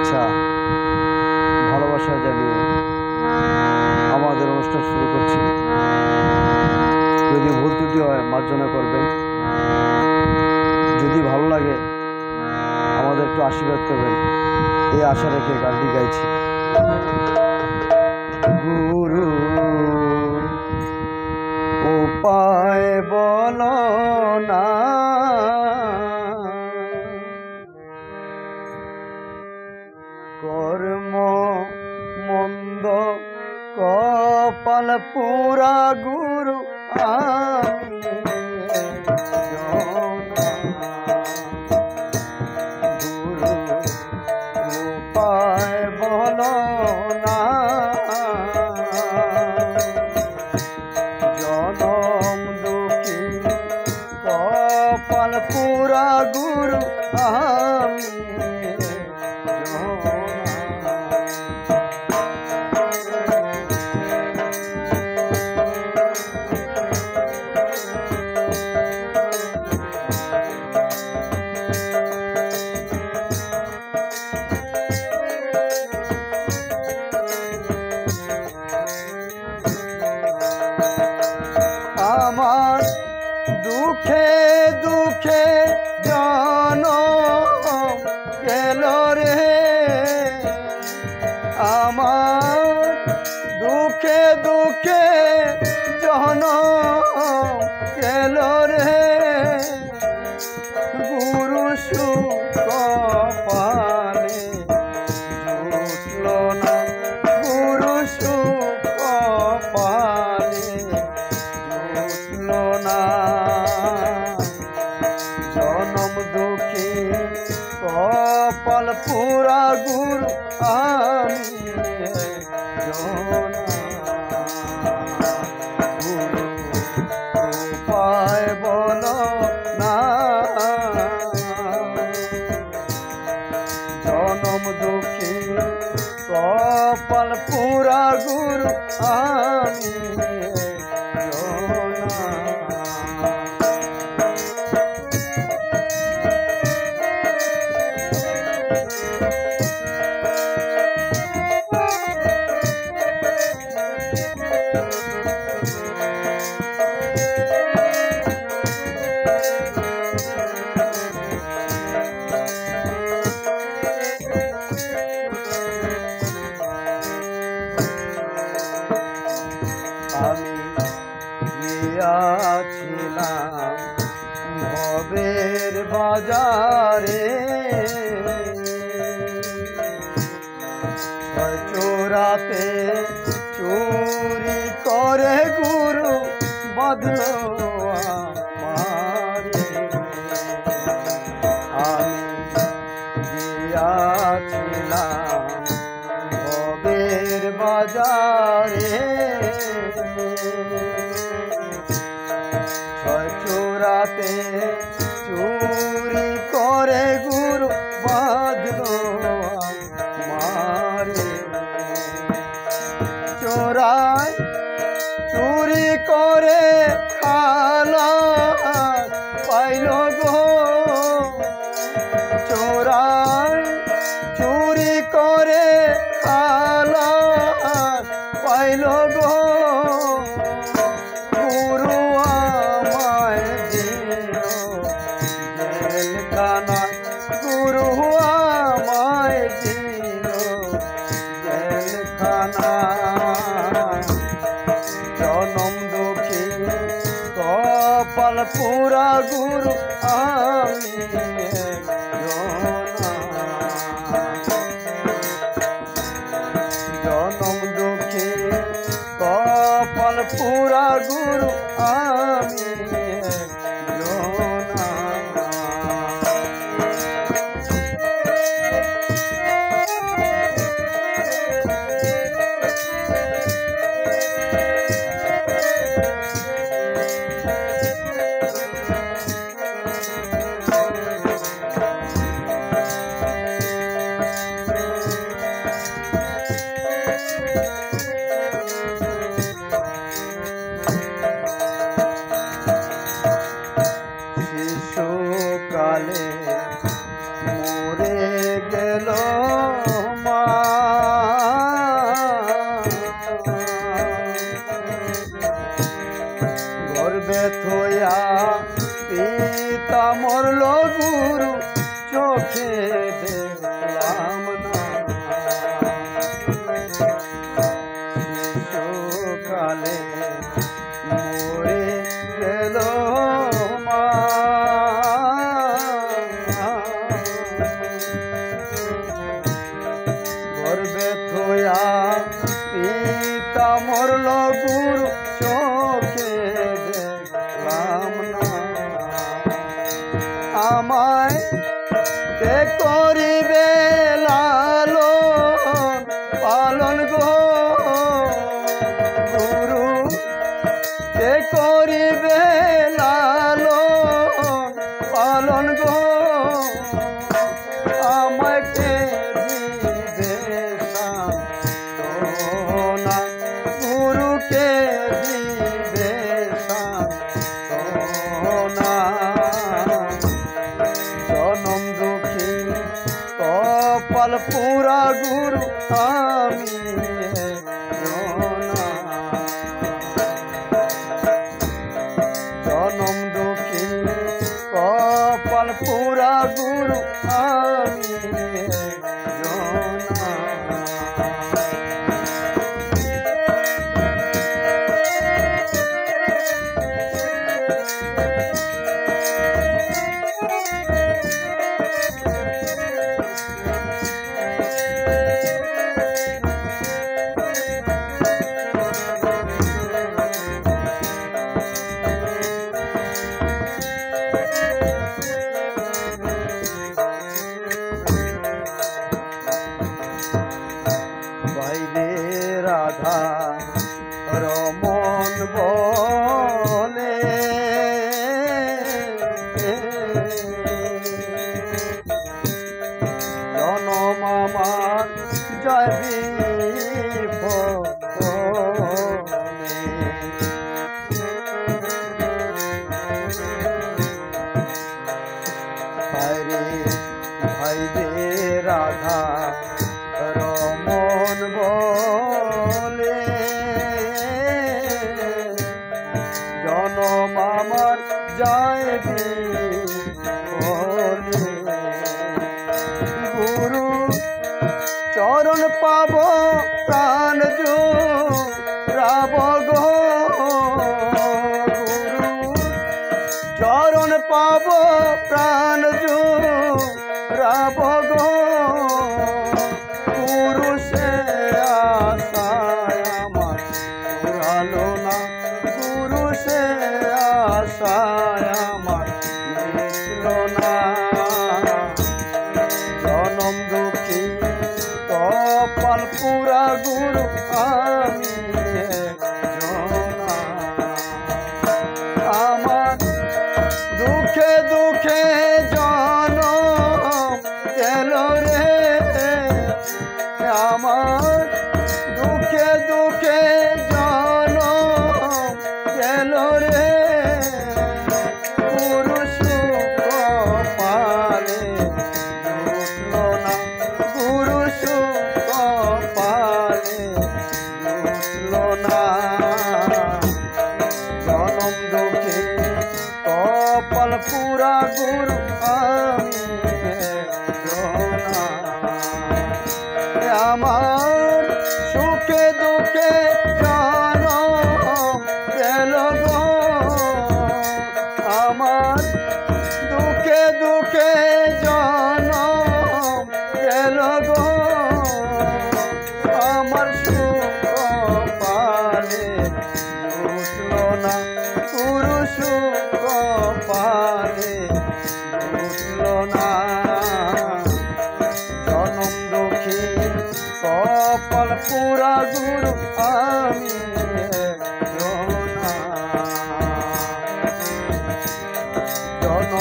শুভেচ্ছা ভালোবাসা জানিয়ে আমাদের অনুষ্ঠান শুরু করছি। যদি ভুল ত্রুটি হয় মার্জনা করবেন। যদি ভালো লাগে আমাদের একটু আশীর্বাদ করবেন, এই আশা রেখে গানটি গাইছি। গুরু উপায় বলো না, কর্ম মন্দ কপাল পুরা গুরু আমি গুরু উপায় বলো না, জনম দুঃখী কপাল পুরা গুরু আমি আমার দুঃখে দুঃখে জনম গেল রে, আমার দুঃখে দুঃখে জনম গেল রে, গুরু সুকপালে জুটল না, গুরু সুকপালে না, জনম দুঃখী কপাল পুরা গুরু আমি গুরু উপায় বলো না, জনম দুঃখী কপাল পুরা গুরু আমি আমি গিয়াছিলাম ভবের বাজারে, চোরাতে চুরি করে গুরু বাঁধল আমারে, আমি গিয়াছিলাম ভবের বাজারে, চোরাতে চুরি করে গুরু বাঁধল আমারে, চোরায় চুরি করে খালা পাইল গো, চোরায় চুরি করে খালা পাইল গো, গুরু আমায় দিল জেলখানায়, গুরু আমায় দিল জেলখানায়, জনম দুঃখী কপাল পুরা গুরু আমি জনম দুঃখী কপাল পুরা গুরু আমি কালে মরে গেল পিতা মরল গুরু চোখে দেখলাম না শিশুকালে মরে গেল মা গর্বে থুয়া পিতা মরল গুরু চোখে দেখলাম না আমায় কে করিবে লালন পালন গো গুরু কে করিবে লালন পালন গো আমায় কে দিবে সান্ত্বনা গুরুকে দিবে সান্ত্বনা জনম দুঃখী কপাল পুরা গুরু আমি জনম দুঃখী কপাল পুরা গুরু আমি রাধা রমন বলে জনম আমার জয় ভাই রে রাধা রমন বলে জনম আমার যায় বলে গুরু চরণ পাব প্রাণ জুড়াব গো গুরু চরণ পাব প্রাণ জুড়াব গো আশায় আমার মিটল না জনম দুঃখী কপাল পুরা গুরু আমি আমার দুঃখে দুঃখে জনম গেল রে আমার দুঃখে দুঃখে জনম গেল রে জনম দুঃখে কপাল পুরা গুরু আমি আমার সুখে দুঃখে জনম গেল গো আমার দুঃখে দুঃখে জনম গেল গো আমার সুখ পালে উঠল না গুরু সুখ পালে উঠল না জনম দুঃখী কপাল পুরা গুরু আমি জনম